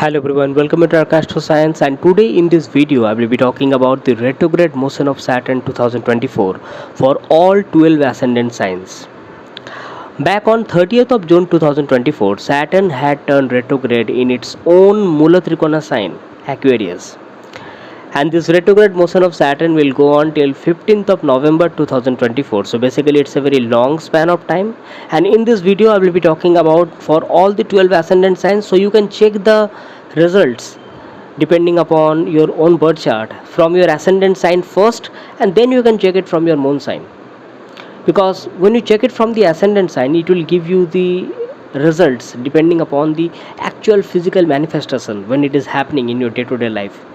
Hello everyone, welcome to Arka Science, and today in this video I will be talking about the retrograde motion of Saturn 2024 for all 12 ascendant signs. Back on 30th of June 2024, Saturn had turned retrograde in its own Mula Trikona sign, Aquarius. And this retrograde motion of Saturn will go on till 15th of November 2024. So basically it's a very long span of time, and in this video I will be talking about for all the 12 ascendant signs, so you can check the results depending upon your own birth chart from your ascendant sign first, and then you can check it from your moon sign, because when you check it from the ascendant sign it will give you the results depending upon the actual physical manifestation when it is happening in your day-to-day life.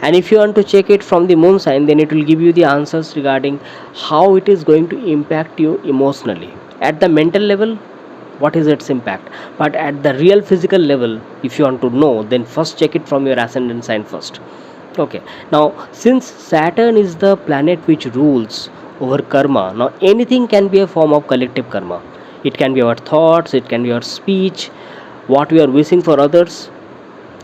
And if you want to check it from the moon sign, then it will give you the answers regarding how it is going to impact you emotionally. At the mental level, what is its impact? But at the real physical level, if you want to know, then first check it from your ascendant sign first. Okay, now since Saturn is the planet which rules over karma, now anything can be a form of collective karma. It can be our thoughts, it can be our speech, what we are wishing for others.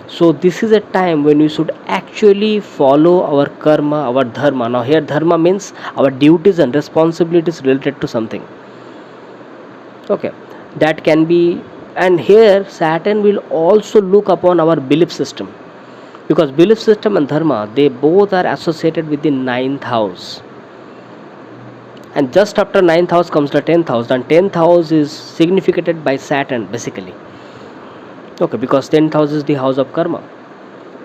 So this is a time when we should actually follow our karma, our dharma. Now here dharma means our duties and responsibilities related to something. Okay, that can be, and here Saturn will also look upon our belief system, because belief system and dharma, they both are associated with the ninth house. And just after ninth house comes the 10th house, and 10th house is significated by Saturn basically. Okay, because 10th house is the house of karma.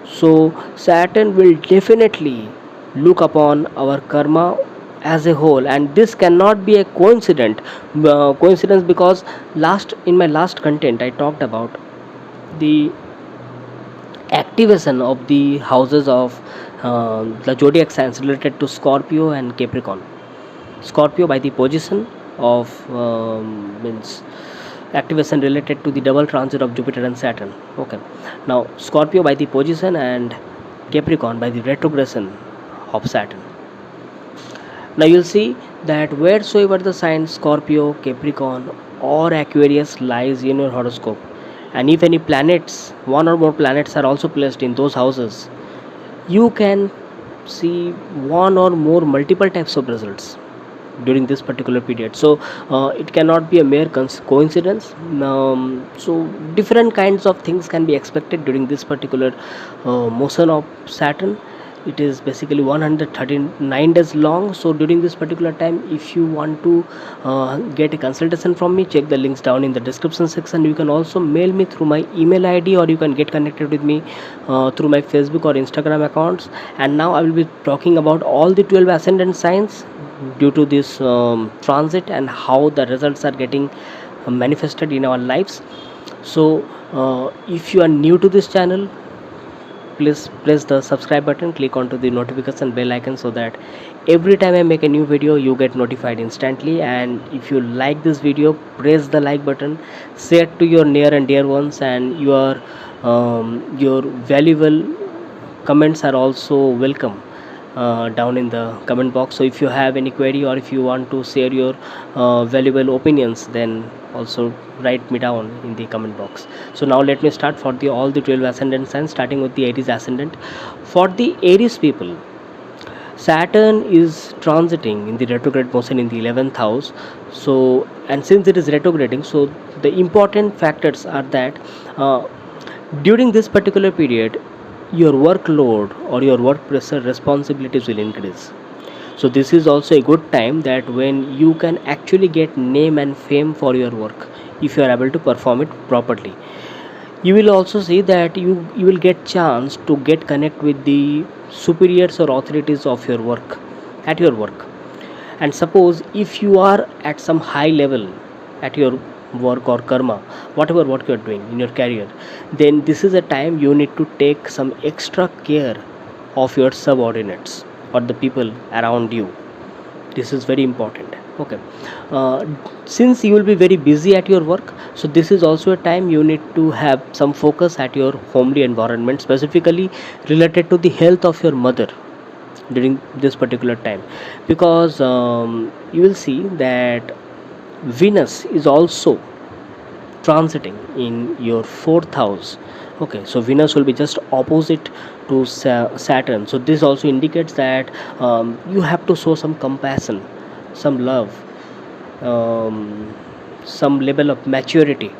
So Saturn will definitely look upon our karma as a whole, and this cannot be a coincidence, because in my last content I talked about the activation of the houses of the zodiac signs related to Scorpio and Capricorn. Scorpio by the position of means activation related to the double transit of Jupiter and Saturn. Okay, now Scorpio by the position and Capricorn by the retrogression of Saturn. Now you'll see that wheresoever the sign Scorpio, Capricorn or Aquarius lies in your horoscope, and if any planets, one or more planets are also placed in those houses, you can see one or more multiple types of results during this particular period. So it cannot be a mere coincidence. So different kinds of things can be expected during this particular motion of Saturn. It is basically 139 days long. So during this particular time, if you want to get a consultation from me, check the links down in the description section. You can also mail me through my email ID, or you can get connected with me through my Facebook or Instagram accounts. And now I will be talking about all the 12 ascendant signs due to this transit, and how the results are getting manifested in our lives. So if you are new to this channel, please press the subscribe button, click onto the notification bell icon, so that every time I make a new video you get notified instantly. And if you like this video, press the like button, share it to your near and dear ones, and your valuable comments are also welcome down in the comment box. So if you have any query, or if you want to share your valuable opinions, then also write me down in the comment box. So now let me start for all the 12 ascendant signs, starting with the Aries ascendant. For the Aries people, Saturn is transiting in the retrograde motion in the 11th house. So, and since it is retrograding, so the important factors are that during this particular period, your workload or your work pressure responsibilities will increase. So this is also a good time that when you can actually get name and fame for your work, if you are able to perform it properly. You will also see that you will get chance to get connect with the superiors or authorities of your work, at your work. And suppose if you are at some high level at your work or karma, whatever work you are doing in your career, then this is a time you need to take some extra care of your subordinates or the people around you. This is very important. Okay, since you will be very busy at your work, so this is also a time you need to have some focus at your homely environment, specifically related to the health of your mother during this particular time, because you will see that Venus is also transiting in your fourth house Okay, so Venus will be just opposite to Saturn. So this also indicates that you have to show some compassion, some love, um, some level of maturity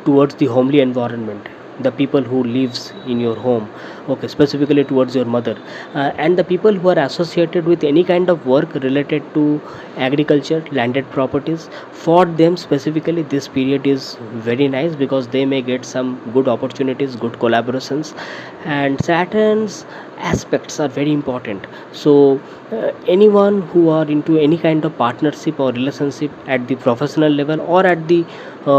towards the homely environment, the people who lives in your home. Okay, specifically towards your mother, and the people who are associated with any kind of work related to agriculture, landed properties. For them specifically, this period is very nice because they may get some good opportunities, good collaborations. And Saturn's aspects are very important. So anyone who are into any kind of partnership or relationship at the professional level or at the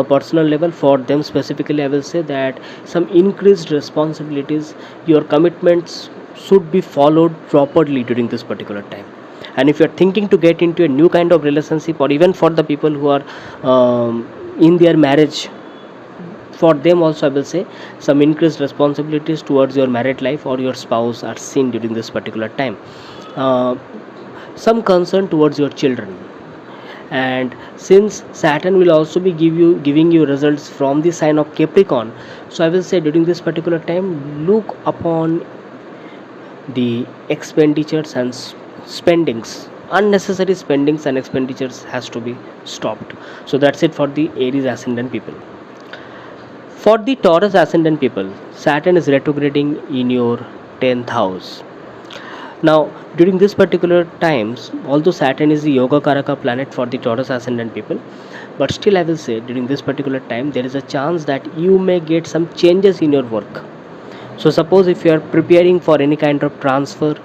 personal level, for them specifically I will say that some increased responsibilities, your commitments should be followed properly during this particular time. And if you are thinking to get into a new kind of relationship, or even for the people who are in their marriage, for them also I will say some increased responsibilities towards your married life or your spouse are seen during this particular time. uh, some concern towards your children. And since Saturn will also be giving you results from the sign of Capricorn, so I will say during this particular time, look upon the expenditures and spendings. Unnecessary spendings and expenditures has to be stopped. So that's it for the Aries ascendant people. For the Taurus ascendant people, Saturn is retrograding in your 10th house. Now, during this particular times, although Saturn is the Yoga Karaka planet for the Taurus ascendant people, but still I will say during this particular time there is a chance that you may get some changes in your work. So suppose if you are preparing for any kind of transfer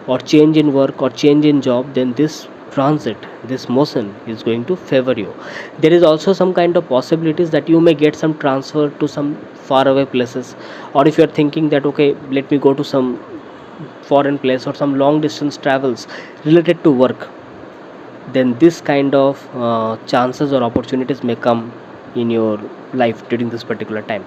or change in work or change in job, then this transit, this motion is going to favor you. There is also some kind of possibilities that you may get some transfer to some far away places, or if you are thinking that okay, let me go to some foreign place or some long distance travels related to work, then this kind of chances or opportunities may come in your life during this particular time.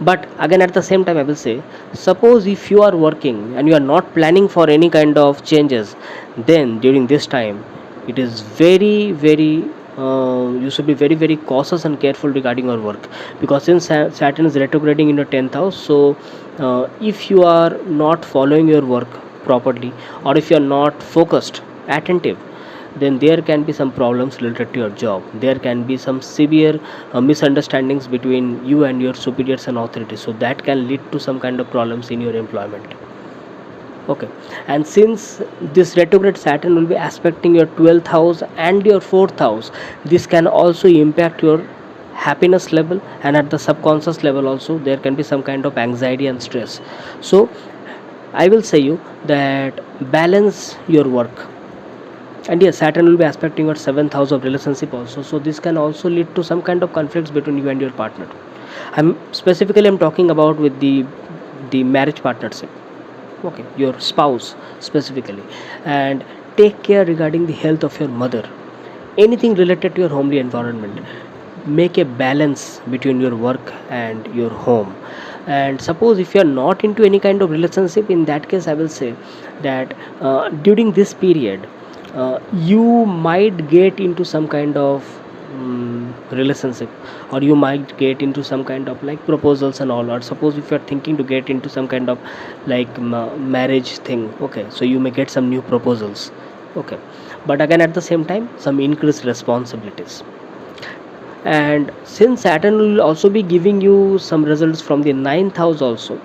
But again, at the same time I will say, suppose if you are working and you are not planning for any kind of changes, then during this time it is very you should be very cautious and careful regarding your work, because since Saturn is retrograding in your 10th house, so if you are not following your work properly, or if you are not focused, attentive, then there can be some problems related to your job. There can be some severe misunderstandings between you and your superiors and authorities, so that can lead to some kind of problems in your employment. Okay, and since this retrograde Saturn will be aspecting your 12th house and your 4th house, this can also impact your happiness level, and at the subconscious level also there can be some kind of anxiety and stress. So I will say you that balance your work. And yes, Saturn will be aspecting your 7th house of relationship also, so this can also lead to some kind of conflicts between you and your partner. I'm talking about with the marriage partnership. Okay, your spouse specifically. And take care regarding the health of your mother. Anything related to your homely environment, make a balance between your work and your home. And suppose if you are not into any kind of relationship, in that case I will say that during this period you might get into some kind of relationship, or you might get into some kind of like proposals and all. Or suppose if you are thinking to get into some kind of like marriage thing, okay, so you may get some new proposals. Okay, but again at the same time some increased responsibilities. And since Saturn will also be giving you some results from the ninth house also,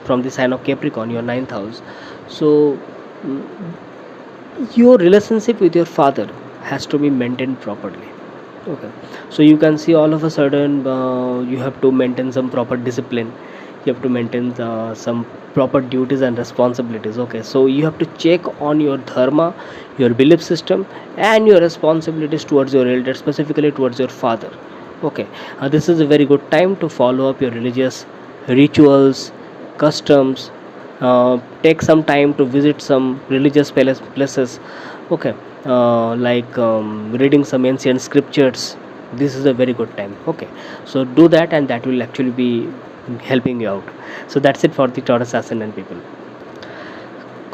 from the sign of Capricorn, your ninth house, so mm, your relationship with your father has to be maintained properly. Okay, so you can see all of a sudden you have to maintain some proper discipline, you have to maintain some proper duties and responsibilities. Okay, so you have to check on your dharma, your belief system, and your responsibilities towards your elder, specifically towards your father. Okay, this is a very good time to follow up your religious rituals, customs. Take some time to visit some religious places. Okay, like reading some ancient scriptures. This is a very good time. Okay, so do that, and that will actually be helping you out. So that's it for the Taurus ascendant people.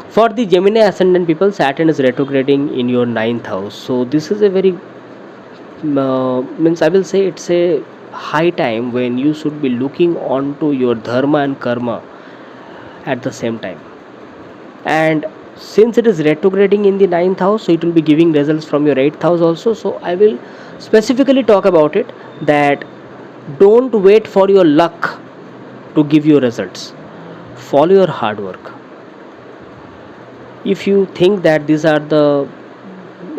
For the Gemini ascendant people, Saturn is retrograding in your ninth house. So this is a very means I will say it's a high time when you should be looking onto your dharma and karma at the same time. And since it is retrograding in the ninth house, so it will be giving results from your eighth house also. So I will specifically talk about it, that don't wait for your luck to give you results. Follow your hard work. If you think that these are the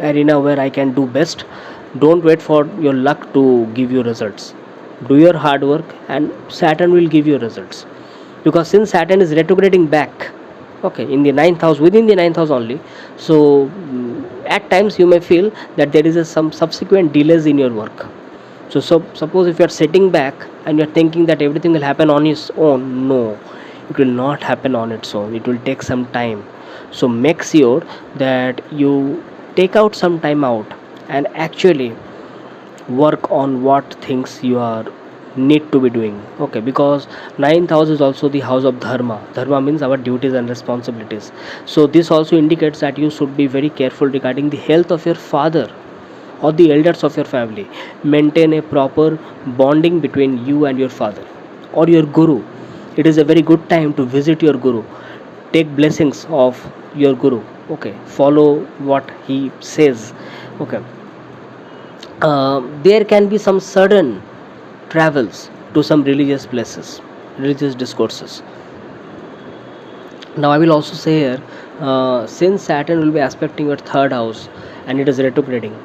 arena where I can do best, don't wait for your luck to give you results. Do your hard work and Saturn will give you results. Because since Saturn is retrograding back, okay, in the ninth house, within the ninth house only, so at times you may feel that there is some subsequent delays in your work. So suppose if you are sitting back and you are thinking that everything will happen on its own, no, it will not happen on its own. It will take some time. So make sure that you take out some time out and actually work on what things you are need to be doing. Okay, because ninth house is also the house of dharma means our duties and responsibilities. So this also indicates that you should be very careful regarding the health of your father or the elders of your family. Maintain a proper bonding between you and your father or your guru. It is a very good time to visit your guru, take blessings of your guru. Okay, follow what he says. Okay, there can be some sudden travels to some religious places, religious discourses. Now I will also say here, since Saturn will be aspecting your third house and it is retrograding,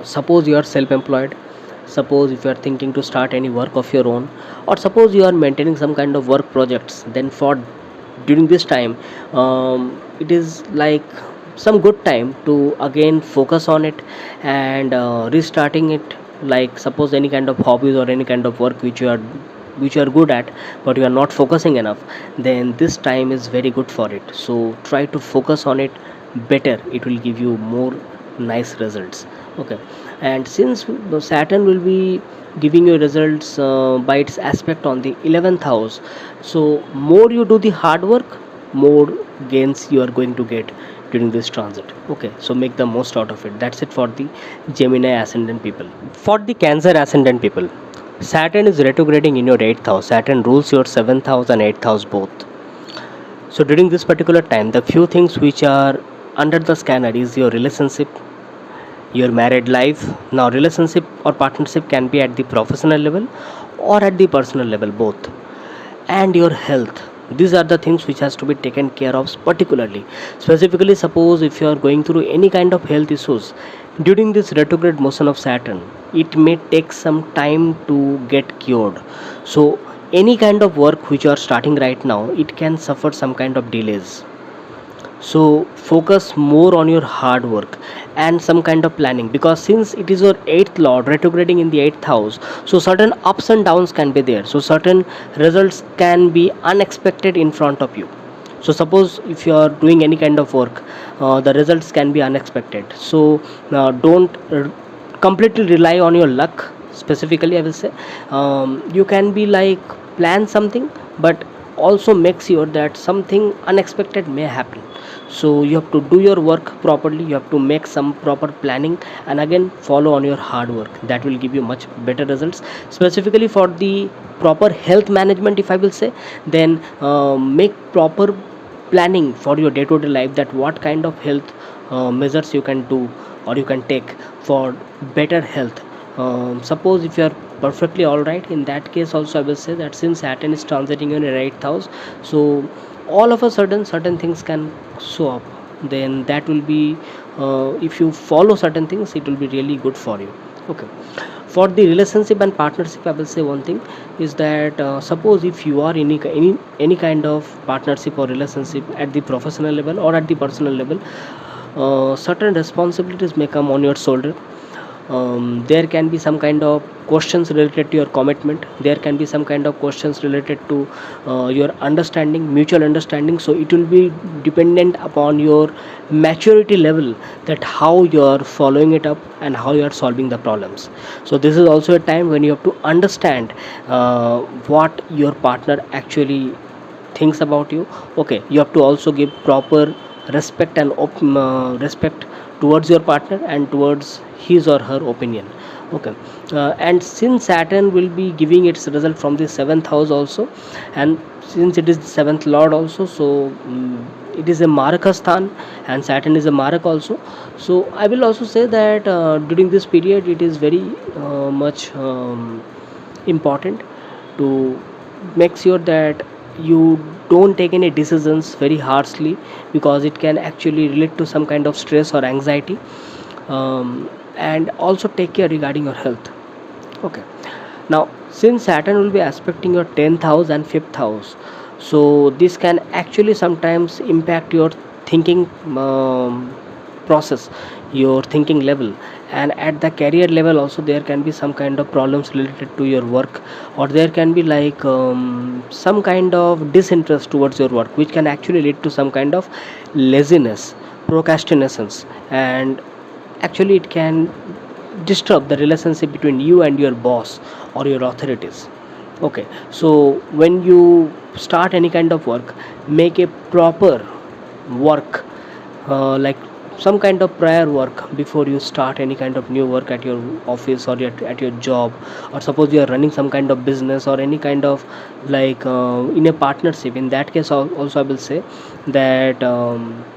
suppose you are self-employed, suppose if you are thinking to start any work of your own, or suppose you are maintaining some kind of work projects, then for during this time, it is like some good time to again focus on it and restarting it. Like suppose any kind of hobbies or any kind of work which you are good at but you are not focusing enough, then this time is very good for it. So try to focus on it better, it will give you more nice results. Okay, and since Saturn will be giving you results by its aspect on the 11th house, so more you do the hard work, more gains you are going to get during this transit. Okay, so make the most out of it. That's it for the Gemini ascendant people. For the Cancer ascendant people, Saturn is retrograding in your 8th house. Saturn rules your 7th house and 8th house both. So during this particular time, the few things which are under the scanner is your relationship, your married life. Now relationship or partnership can be at the professional level or at the personal level both, and your health. These are the things which has to be taken care of particularly. Specifically, suppose if you are going through any kind of health issues during this retrograde motion of Saturn, it may take some time to get cured. So any kind of work which you are starting right now, it can suffer some kind of delays. So focus more on your hard work and some kind of planning, because since it is your eighth lord retrograding in the eighth house, so certain ups and downs can be there, so certain results can be unexpected in front of you. So suppose if you are doing any kind of work, the results can be unexpected. So don't completely rely on your luck. Specifically I will say, you can be like plan something, but also make sure that something unexpected may happen. So you have to do your work properly, you have to make some proper planning, and again follow on your hard work. That will give you much better results. Specifically for the proper health management, if I will say, then make proper planning for your day-to-day life, that what kind of health measures you can do or you can take for better health. Suppose if you are perfectly all right, in that case also I will say that since Saturn is transiting in your eighth house, so all of a sudden certain things can show up. Then that will be, if you follow certain things, it will be really good for you. Okay, for the relationship and partnership I will say one thing is that, suppose if you are in any kind of partnership or relationship at the professional level or at the personal level, certain responsibilities may come on your shoulder. There can be some kind of questions related to your commitment, there can be some kind of questions related to your understanding, mutual understanding. So it will be dependent upon your maturity level, that how you are following it up and how you are solving the problems. So this is also a time when you have to understand what your partner actually thinks about you. Okay, you have to also give proper respect and respect towards your partner and towards his or her opinion. Okay. And since Saturn will be giving its result from the seventh house also, and since it is the seventh lord also, so it is a maraka sthan, and Saturn is a marak also. So I will also say that during this period it is very much important to make sure that you don't take any decisions very harshly, because it can actually relate to some kind of stress or anxiety. And also take care regarding your health. Okay. Now, since Saturn will be aspecting your 10th house and 5th house, so this can actually sometimes impact your thinking process, your thinking level, and at the career level also there can be some kind of problems related to your work, or there can be like some kind of disinterest towards your work, which can actually lead to some kind of laziness, procrastinations, and actually it can disturb the relationship between you and your boss or your authorities. Okay, so when you start any kind of work, make a proper work, like some kind of prior work before you start any kind of new work at your office or at your job, or suppose you are running some kind of business or any kind of like in a partnership. In that case also I will say that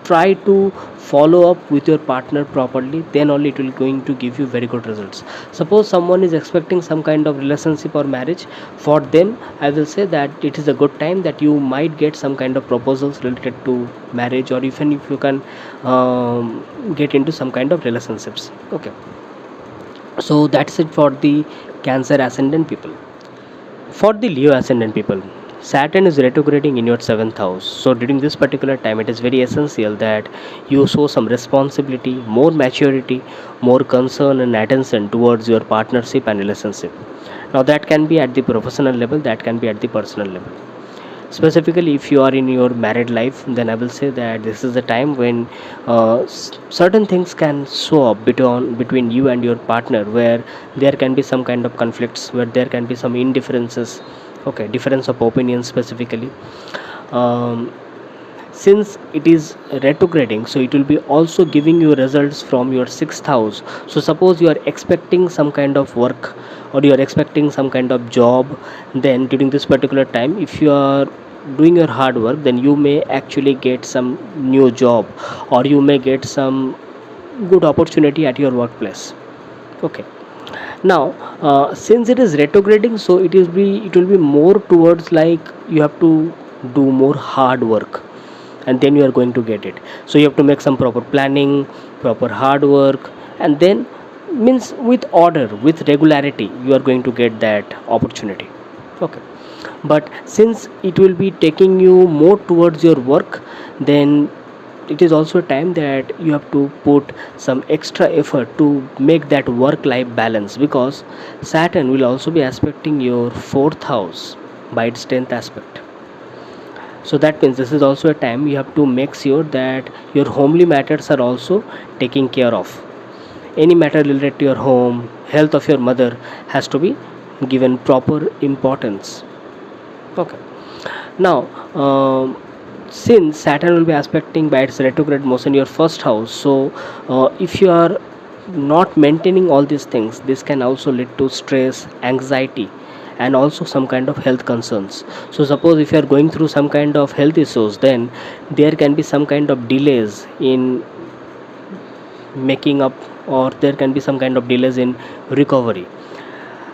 try to follow up with your partner properly, then only it will going to give you very good results. Suppose someone is expecting some kind of relationship or marriage, for them I will say that it is a good time that you might get some kind of proposals related to marriage, or even if you can get into some kind of relationships. Okay, so that's it for the Cancer ascendant people. For the Leo ascendant people, Saturn is retrograding in your seventh house. So during this particular time, it is very essential that you show some responsibility, more maturity, more concern and attention towards your partnership and relationship. Now that can be at the professional level, that can be at the personal level. Specifically, if you are in your married life, then I will say that this is the time when certain things can show up between you and your partner, where there can be some kind of conflicts, where there can be some indifferences. Okay, difference of opinion specifically. um, since it is retrograding, so it will be also giving you results from your sixth house. So suppose you are expecting some kind of work, or you are expecting some kind of job, then during this particular time, if you are doing your hard work, then you may actually get some new job, or you may get some good opportunity at your workplace. Okay. Now, since it is retrograding, so it will be more towards like you have to do more hard work, and then you are going to get it. So you have to make some proper planning, proper hard work, and then means with order, with regularity, you are going to get that opportunity. Okay. But since it will be taking you more towards your work, then it is also a time that you have to put some extra effort to make that work life balance, because Saturn will also be aspecting your fourth house by its 10th aspect. So that means this is also a time you have to make sure that your homely matters are also taken care of. Any matter related to your home, health of your mother has to be given proper importance. Okay. Now, since Saturn will be aspecting by its retrograde motion your first house, so if you are not maintaining all these things, this can also lead to stress, anxiety, and also some kind of health concerns. So suppose if you are going through some kind of health issues, then there can be some kind of delays in making up, or there can be some kind of delays in recovery.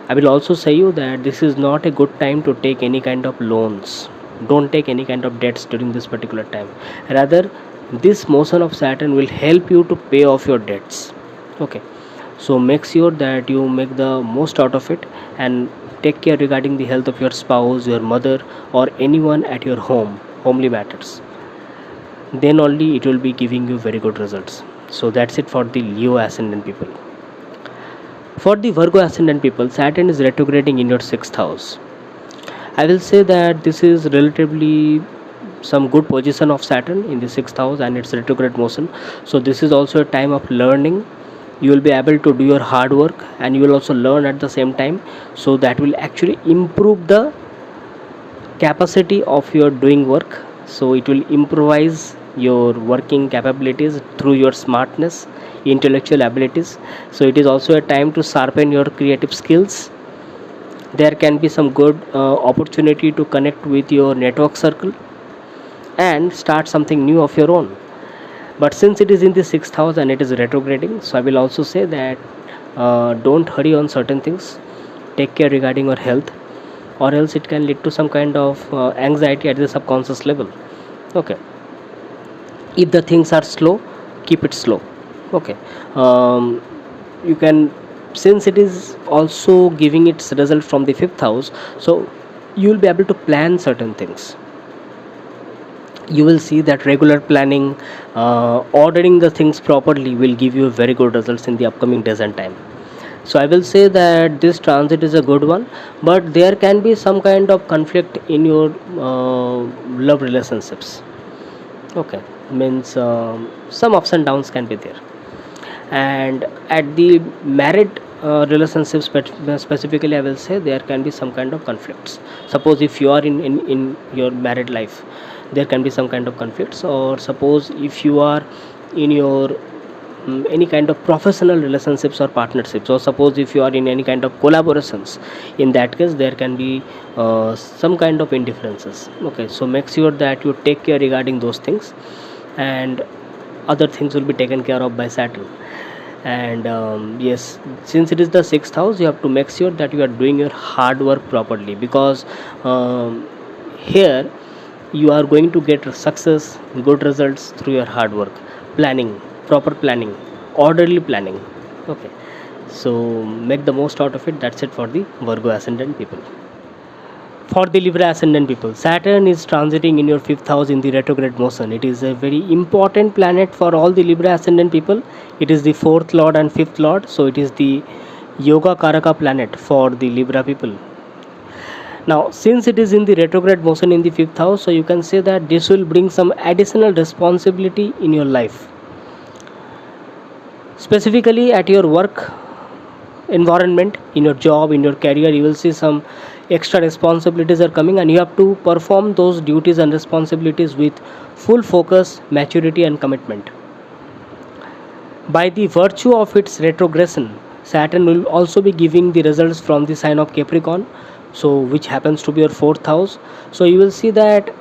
I will also say you that this is not a good time to take any kind of loans. Don't take any kind of debts during this particular time. Rather, this motion of Saturn will help you to pay off your debts. Okay. So make sure that you make the most out of it, and take care regarding the health of your spouse, your mother, or anyone at your home, homely matters. Then only it will be giving you very good results. So that's it for the Leo ascendant people. For the Virgo ascendant people, Saturn is retrograding in your sixth house. I will say that this is relatively some good position of Saturn in the sixth house and its retrograde motion. So this is also a time of learning. You will be able to do your hard work, and you will also learn at the same time. So that will actually improve the capacity of your doing work. So it will improvise your working capabilities through your smartness, intellectual abilities. So it is also a time to sharpen your creative skills. There can be some good opportunity to connect with your network circle and start something new of your own. But since it is in the sixth house and it is retrograding, so I will also say that don't hurry on certain things. Take care regarding your health, or else it can lead to some kind of anxiety at the subconscious level. Okay, if the things are slow, keep it slow. Okay, you can, since it is also giving its result from the fifth house, so you will be able to plan certain things. You will see that regular planning, ordering the things properly will give you very good results in the upcoming days and time. So I will say that this transit is a good one, but there can be some kind of conflict in your love relationships. Okay, means some ups and downs can be there. And at the married relationships specifically, I will say there can be some kind of conflicts. Suppose if you are in your married life, there can be some kind of conflicts. Or suppose if you are in your any kind of professional relationships or partnerships, or suppose if you are in any kind of collaborations, in that case there can be some kind of indifferences. Okay, so make sure that you take care regarding those things, and other things will be taken care of by Saturn. And yes, since it is the sixth house, you have to make sure that you are doing your hard work properly, because here you are going to get success, good results through your hard work. Planning, proper planning, orderly planning. Okay, so make the most out of it. That's it for the Virgo ascendant people. For the Libra ascendant people, Saturn is transiting in your fifth house in the retrograde motion. It is a very important planet for all the Libra ascendant people. It is the fourth lord and fifth lord, so it is the yoga karaka planet for the Libra people. Now, since it is in the retrograde motion in the fifth house, so you can say that this will bring some additional responsibility in your life. Specifically at your work environment, in your job, in your career, you will see some extra responsibilities are coming, and you have to perform those duties and responsibilities with full focus, maturity, and commitment. By the virtue of its retrogression, Saturn will also be giving the results from the sign of Capricorn, so which happens to be your fourth house. So you will see that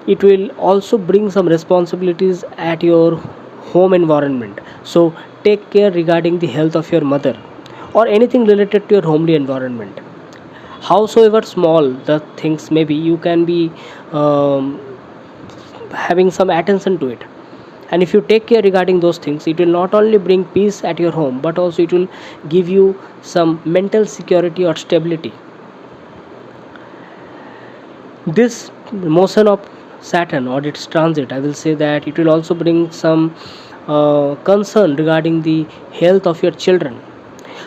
it will also bring some responsibilities at your home environment. So take care regarding the health of your mother, or anything related to your homely environment. Howsoever small the things may be, you can be um, having some attention to it. And if you take care regarding those things, it will not only bring peace at your home, but also it will give you some mental security or stability. This motion of Saturn or its transit, I will say that it will also bring some concern regarding the health of your children.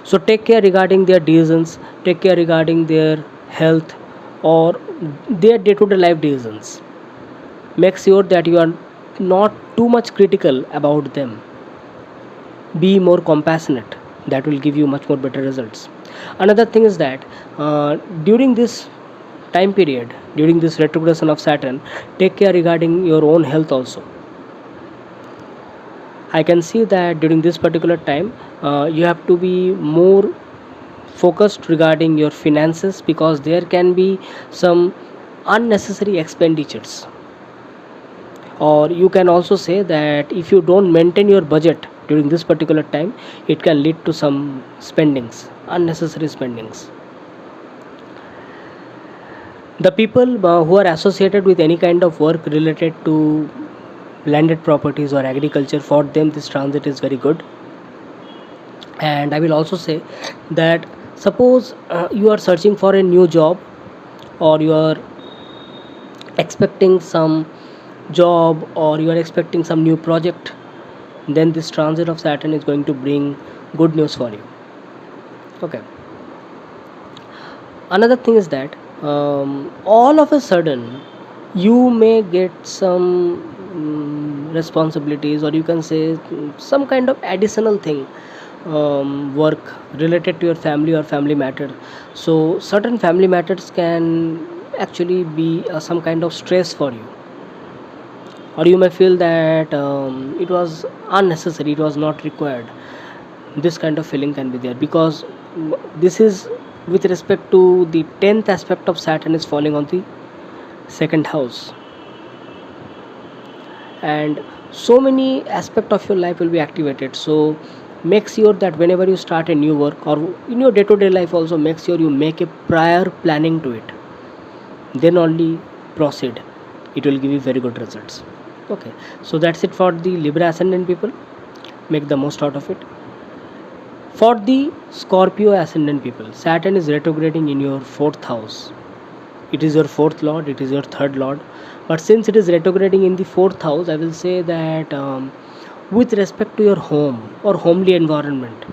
So take care regarding their decisions, take care regarding their health or their day-to-day life decisions. Make sure that you are not too much critical about them. Be more compassionate. That will give you much more better results. Another thing is that during this time period, during this retrogression of Saturn, take care regarding your own health also. I can see that during this particular time, you have to be more focused regarding your finances, because there can be some unnecessary expenditures. Or you can also say that if you don't maintain your budget during this particular time, it can lead to some spendings, unnecessary spendings. The people who are associated with any kind of work related to landed properties or agriculture, for them this transit is very good. And I will also say that suppose you are searching for a new job, or you are expecting some job, or you are expecting some new project, then this transit of Saturn is going to bring good news for you. Okay, another thing is that all of a sudden you may get some responsibilities, or you can say some kind of additional thing, work related to your family or family matter. So certain family matters can actually be some kind of stress for you. or you may feel that it was unnecessary, it was not required. This kind of feeling can be there because this is with respect to the 10th aspect of Saturn is falling on the second house, and so many aspect of your life will be activated. So make sure that whenever you start a new work or in your day-to-day life also, make sure you make a prior planning to it, then only proceed. It will give you very good results. Okay, so that's it for the Libra ascendant people. Make the most out of it. For the Scorpio ascendant people, Saturn is retrograding in your fourth house. It is your fourth lord, it is your third lord, but since it is retrograding in the fourth house, I will say that with respect to your home or homely environment,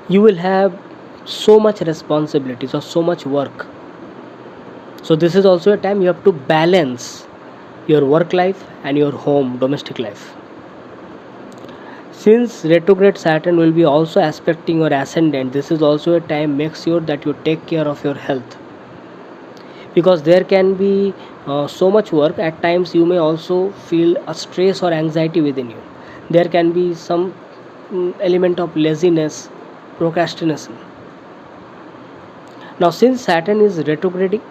you will have so much responsibilities or so much work. So this is also a time you have to balance your work life and your home domestic life. Since retrograde Saturn will be also aspecting your ascendant, this is also a time make sure that you take care of your health, because there can be so much work. At times you may also feel a stress or anxiety within you. There can be some element of laziness, procrastination. Now since Saturn is retrograding,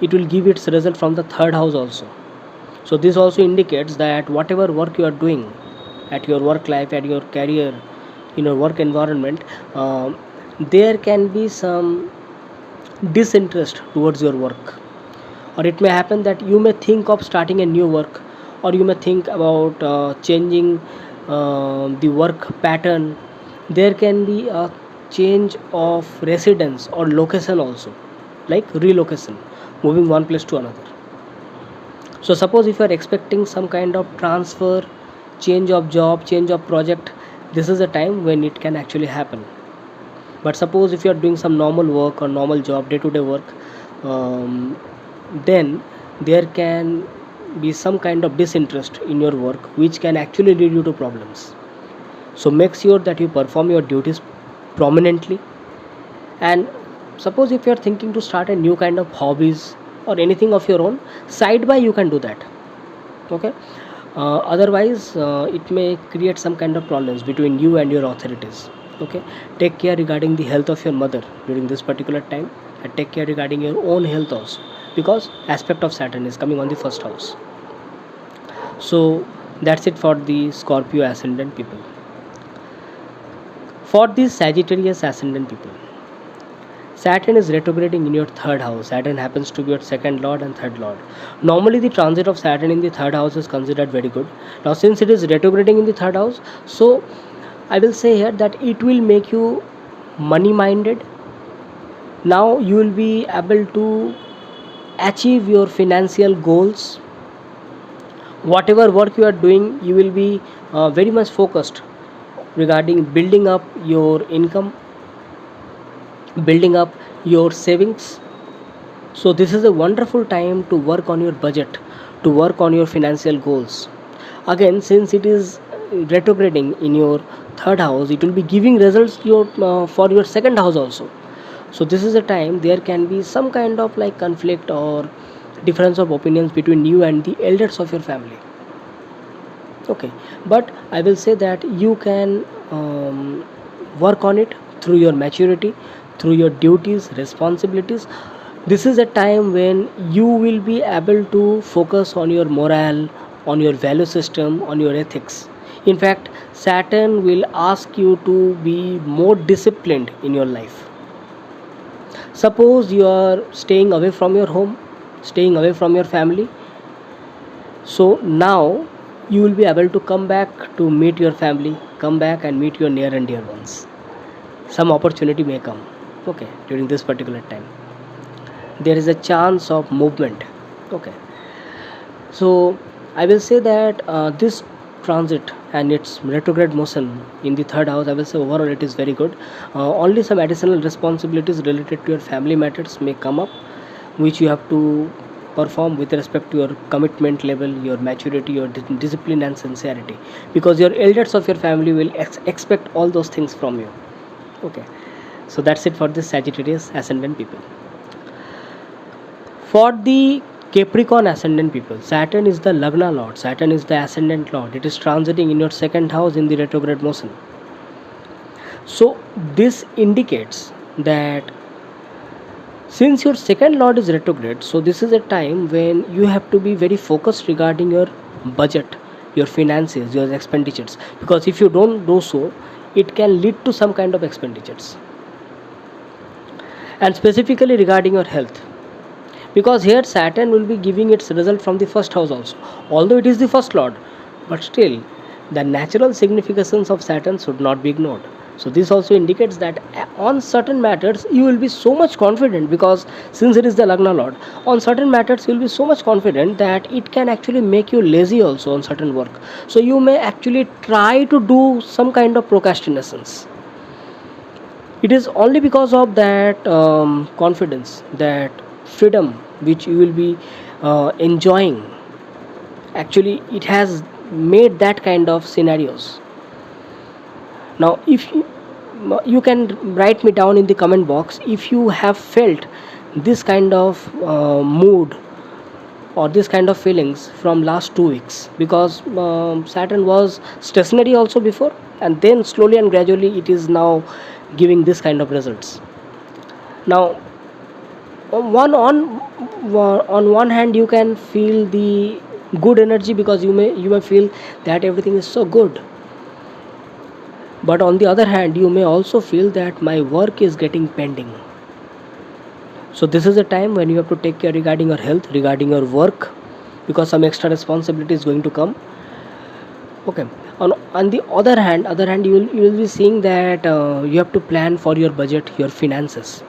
it will give its result from the third house also. So this also indicates that whatever work you are doing at your work life, at your career, in your work environment, there can be some disinterest towards your work, or it may happen that you may think of starting a new work, or you may think about changing the work pattern. There can be a change of residence or location also, like relocation, moving one place to another. So suppose if you are expecting some kind of transfer, change of job, change of project, this is a time when it can actually happen. But suppose if you are doing some normal work or normal job, day-to-day work, then there can be some kind of disinterest in your work, which can actually lead you to problems. So make sure that you perform your duties prominently. And suppose if you are thinking to start a new kind of hobbies or anything of your own, side by you can do that. Okay, otherwise it may create some kind of problems between you and your authorities. Okay, take care regarding the health of your mother during this particular time, and take care regarding your own health also, because aspect of Saturn is coming on the first house. So that's it for the Scorpio ascendant people. For the Sagittarius ascendant people, Saturn is retrograding in your third house. Saturn happens to be your second lord and third lord. Normally, the transit of Saturn in the third house is considered very good. Now, since it is retrograding in the third house, so I will say here that it will make you money minded. Now, you will be able to achieve your financial goals. Whatever work you are doing, you will be very much focused regarding building up your income, building up your savings. So this is a wonderful time to work on your budget, to work on your financial goals. Again, since it is retrograding in your third house, it will be giving results for your second house also. So this is a time there can be some kind of like conflict or difference of opinions between you and the elders of your family. Okay, but I will say that you can work on it through your maturity, through your duties, responsibilities. This is a time when you will be able to focus on your morale, on your value system, on your ethics. In fact, Saturn will ask you to be more disciplined in your life. Suppose you are staying away from your home, staying away from your family, so now you will be able to come back to meet your family, come back and meet your near and dear ones. Some opportunity may come. Okay, during this particular time there is a chance of movement. Okay, so I will say that this transit and its retrograde motion in the third house, I will say overall it is very good. Only some additional responsibilities related to your family matters may come up, which you have to perform with respect to your commitment level, your maturity, your discipline and sincerity, because your elders of your family will expect all those things from you. Okay, so that's it for this Sagittarius ascendant people. For the Capricorn ascendant people, Saturn is the Lagna Lord, Saturn is the ascendant Lord. It is transiting in your second house in the retrograde motion. So this indicates that since your second Lord is retrograde, so this is a time when you have to be very focused regarding your budget, your finances, your expenditures. Because if you don't do so, it can lead to some kind of expenditures. And specifically regarding your health, because here Saturn will be giving its result from the first house also, although it is the first lord, but still the natural significance of Saturn should not be ignored. So this also indicates that on certain matters you will be so much confident, because since it is the Lagna Lord, on certain matters you will be so much confident that it can actually make you lazy also on certain work. So you may actually try to do some kind of procrastinations. It is only because of that confidence, that freedom which you will be enjoying, actually it has made that kind of scenarios. Now if you can write me down in the comment box if you have felt this kind of mood or this kind of feelings from last 2 weeks, because Saturn was stationary also before, and then slowly and gradually it is now giving this kind of results. Now on one hand you can feel the good energy, because you may feel that everything is so good, but on the other hand you may also feel that my work is getting pending. So this is a time when you have to take care regarding your health, regarding your work, because some extra responsibility is going to come. Okay. On the other hand you will be seeing that you have to plan for your budget, your finances,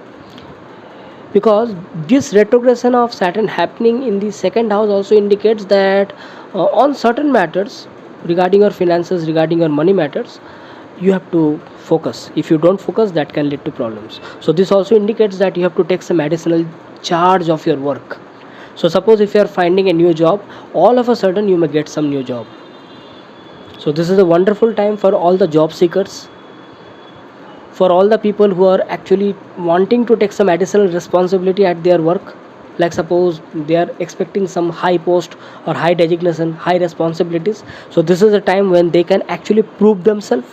because this retrogression of Saturn happening in the second house also indicates that on certain matters regarding your finances, regarding your money matters, you have to focus. If you don't focus, that can lead to problems. So this also indicates that you have to take some additional charge of your work. So suppose if you are finding a new job, all of a sudden you may get some new job. So this is a wonderful time for all the job seekers, for all the people who are actually wanting to take some additional responsibility at their work. Like suppose they are expecting some high post or high designation, high responsibilities. So this is a time when they can actually prove themselves.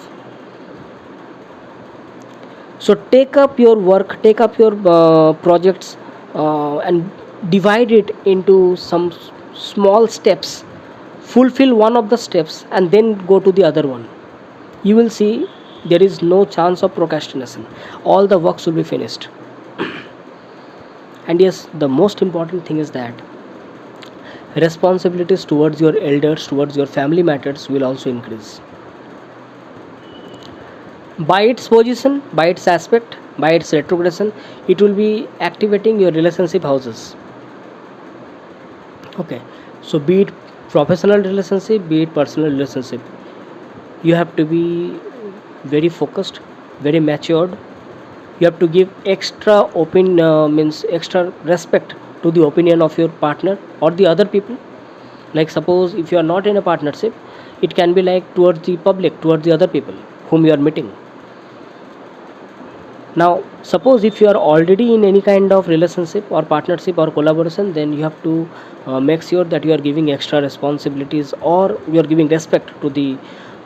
So take up your work, take up your projects and divide it into some small steps. Fulfill one of the steps and then go to the other one. You will see there is no chance of procrastination. All the works will be finished. And yes, the most important thing is that responsibilities towards your elders, towards your family matters will also increase. By its position, by its aspect, by its retrogression, it will be activating your relationship houses. Okay, so be it professional relationship, be it personal relationship, you have to be very focused, very matured. You have to give extra extra respect to the opinion of your partner or the other people. Like suppose if you are not in a partnership, it can be like towards the public, towards the other people whom you are meeting. Now suppose if you are already in any kind of relationship or partnership or collaboration, then you have to make sure that you are giving extra responsibilities or you are giving respect to the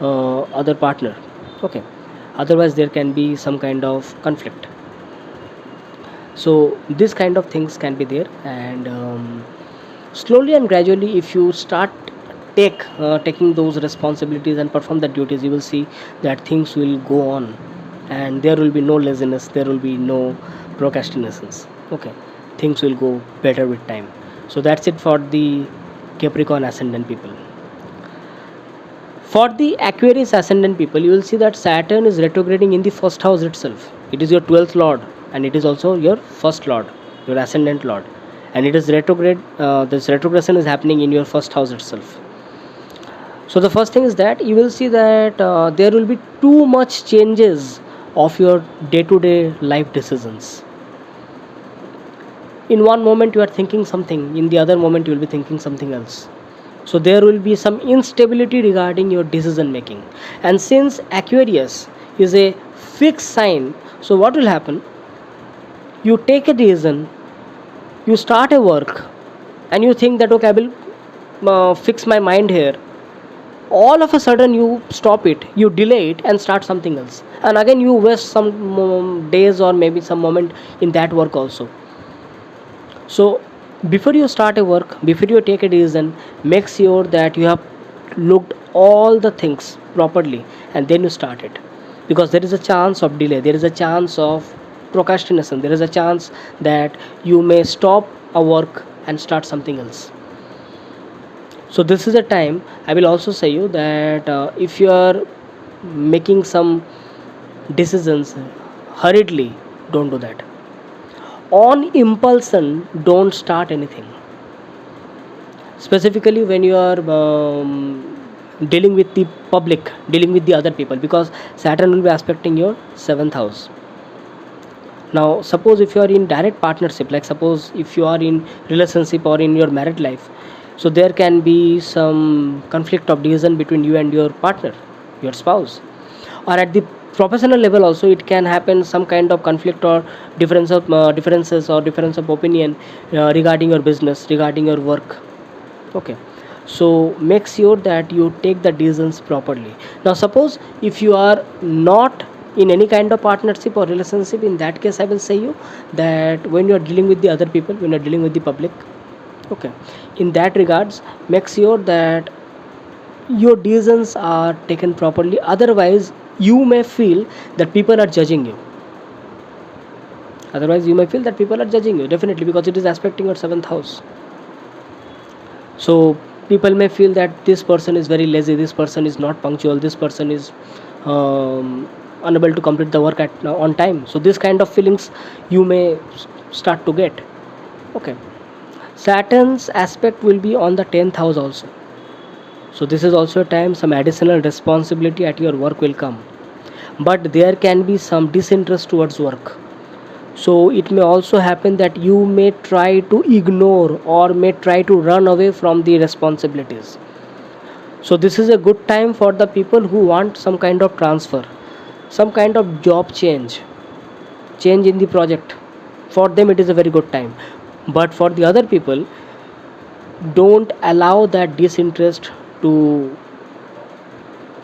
other partner. Okay, otherwise there can be some kind of conflict. So this kind of things can be there, and slowly and gradually if you start taking those responsibilities and perform the duties, you will see that things will go on and there will be no laziness, there will be no procrastinations. Okay, things will go better with time. So that's it for the Capricorn ascendant people. For the Aquarius ascendant people, you will see that Saturn is retrograding in the first house itself. It is your 12th lord and it is also your first lord, your ascendant lord, and it is retrograde. This retrogression is happening in your first house itself. So the first thing is that you will see that there will be too much changes of your day-to-day life decisions. In one moment you are thinking something, in the other moment you will be thinking something else. So there will be some instability regarding your decision making. And since Aquarius is a fixed sign, so what will happen? You take a decision, you start a work, and you think that okay, I will fix my mind here. All of a sudden you stop it, you delay it and start something else, and again you waste some days or maybe some moment in that work also. So before you start a work, before you take a decision, make sure that you have looked all the things properly and then you start it, because there is a chance of delay, there is a chance of procrastination, there is a chance that you may stop a work and start something else. So this is a time I will also say you that if you are making some decisions hurriedly, don't do that. On impulsion, don't start anything, specifically when you are dealing with the public, dealing with the other people, because Saturn will be aspecting your 7th house. Now suppose if you are in direct partnership, like suppose if you are in relationship or in your married life, so there can be some conflict of decision between you and your partner, your spouse. Or at the professional level also it can happen, some kind of conflict or differences or difference of opinion regarding your business, regarding your work. Okay, so make sure that you take the decisions properly. Now suppose if you are not in any kind of partnership or relationship, in that case I will say you that when you are dealing with the other people, when you are dealing with the public, okay, in that regards make sure that your decisions are taken properly, otherwise you may feel that people are judging you, definitely, because it is aspecting your 7th house. So people may feel that this person is very lazy, this person is not punctual, this person is unable to complete the work on time. So this kind of feelings you may start to get. Okay, Saturn's aspect will be on the 10th house also. So this is also a time some additional responsibility at your work will come, but there can be some disinterest towards work. So it may also happen that you may try to ignore or may try to run away from the responsibilities. So this is a good time for the people who want some kind of transfer, some kind of job change in the project. For them it is a very good time, but for the other people, don't allow that disinterest to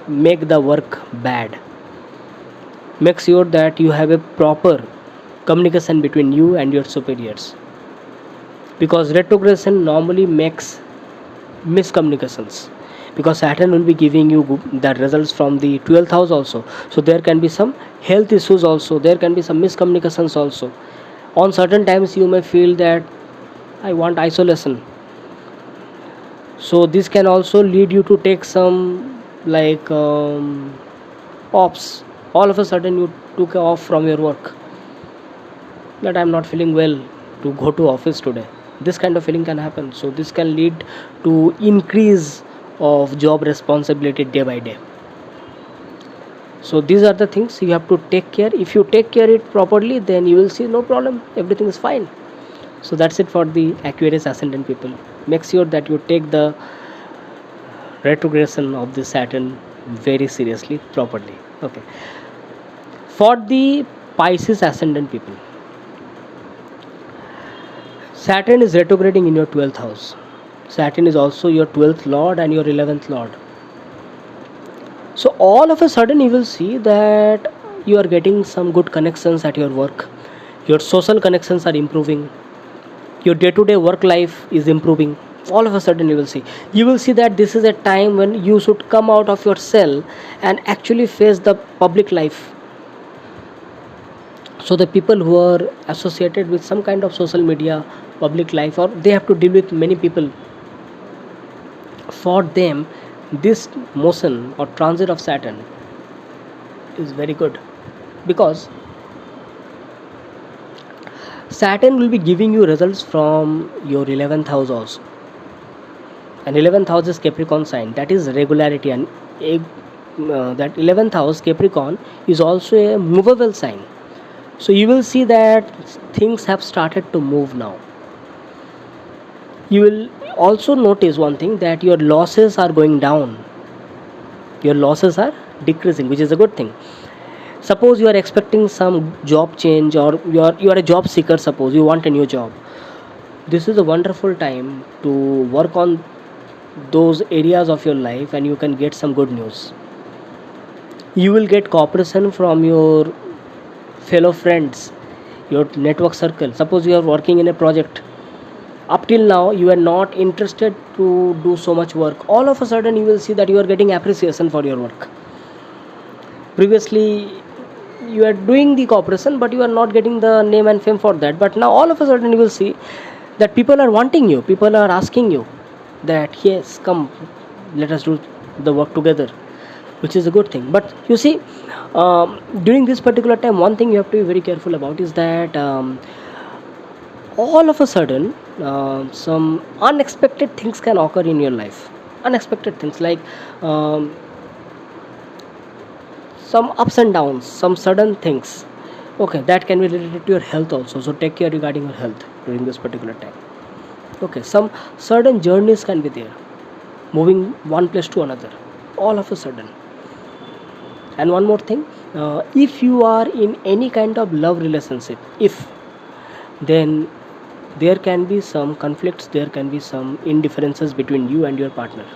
make the work bad. Make sure that you have a proper communication between you and your superiors, because retrogression normally makes miscommunications, because Saturn will be giving you the results from the 12th house also. So there can be some health issues also, there can be some miscommunications also. On certain times you may feel that I want isolation, so this can also lead you to take some like offs. All of a sudden you took off from your work, that I'm not feeling well to go to office today. This kind of feeling can happen. So this can lead to increase of job responsibility day by day. So these are the things you have to take care. If you take care it properly, then you will see no problem, everything is fine. So that's it for the Aquarius ascendant people. Make sure that you take the retrogression of the Saturn very seriously, properly. Okay, for the Pisces ascendant people, Saturn is retrograding in your 12th house. Saturn is also your 12th lord and your 11th lord. So all of a sudden you will see that you are getting some good connections at your work. Your social connections are improving. Your day-to-day work life is improving. All of a sudden you will see that this is a time when you should come out of your cell and actually face the public life. So the people who are associated with some kind of social media, public life, or they have to deal with many people, for them this motion or transit of Saturn is very good, because Saturn will be giving you results from your 11th house also, and 11th house is Capricorn sign, that is regularity, and that 11th house Capricorn is also a movable sign. So you will see that things have started to move now. You will also notice one thing, that your losses are going down, your losses are decreasing, which is a good thing. Suppose you are expecting some job change, or you are a job seeker, suppose you want a new job. this is a wonderful time to work on those areas of your life, and you can get some good news. You will get cooperation from your fellow friends, your network circle. Suppose you are working in a project, up till now you are not interested to do so much work. All of a sudden you will see that you are getting appreciation for your work. Previously you are doing the cooperation, but you are not getting the name and fame for that. But now all of a sudden you will see that people are wanting you, people are asking you that yes, come, let us do the work together, which is a good thing. But you see, during this particular time, one thing you have to be very careful about is that all of a sudden some unexpected things can occur in your life. Unexpected things like some ups and downs, some sudden things. Okay, that can be related to your health also. So take care regarding your health during this particular time. Okay, some sudden journeys can be there, moving one place to another, all of a sudden. And one more thing, if you are in any kind of love relationship, if, then there can be some conflicts, there can be some indifferences between you and your partner.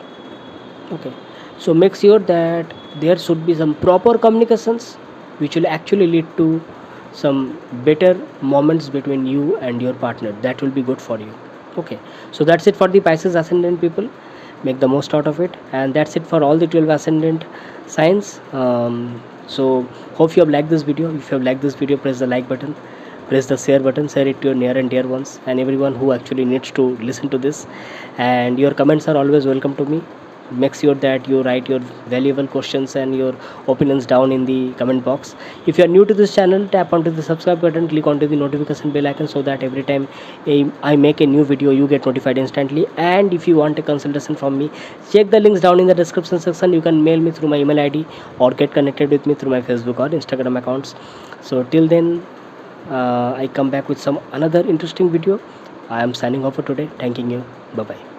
Okay, so make sure that there should be some proper communications which will actually lead to some better moments between you and your partner. That will be good for you. Okay, so that's it for the Pisces ascendant people. Make the most out of it, and that's it for all the 12 ascendant signs. So hope you have liked this video. If you have liked this video, press the like button, press the share button, share it to your near and dear ones and everyone who actually needs to listen to this. And your comments are always welcome to me. Make sure that you write your valuable questions and your opinions down in the comment box. If you are new to this channel, tap onto the subscribe button, click onto the notification bell icon, so that every time I make a new video, you get notified instantly. And if you want a consultation from me, check the links down in the description section. You can mail me through my email ID or get connected with me through my Facebook or Instagram accounts. So till then, I come back with some another interesting video. I am signing off for today. Thanking you. Bye bye.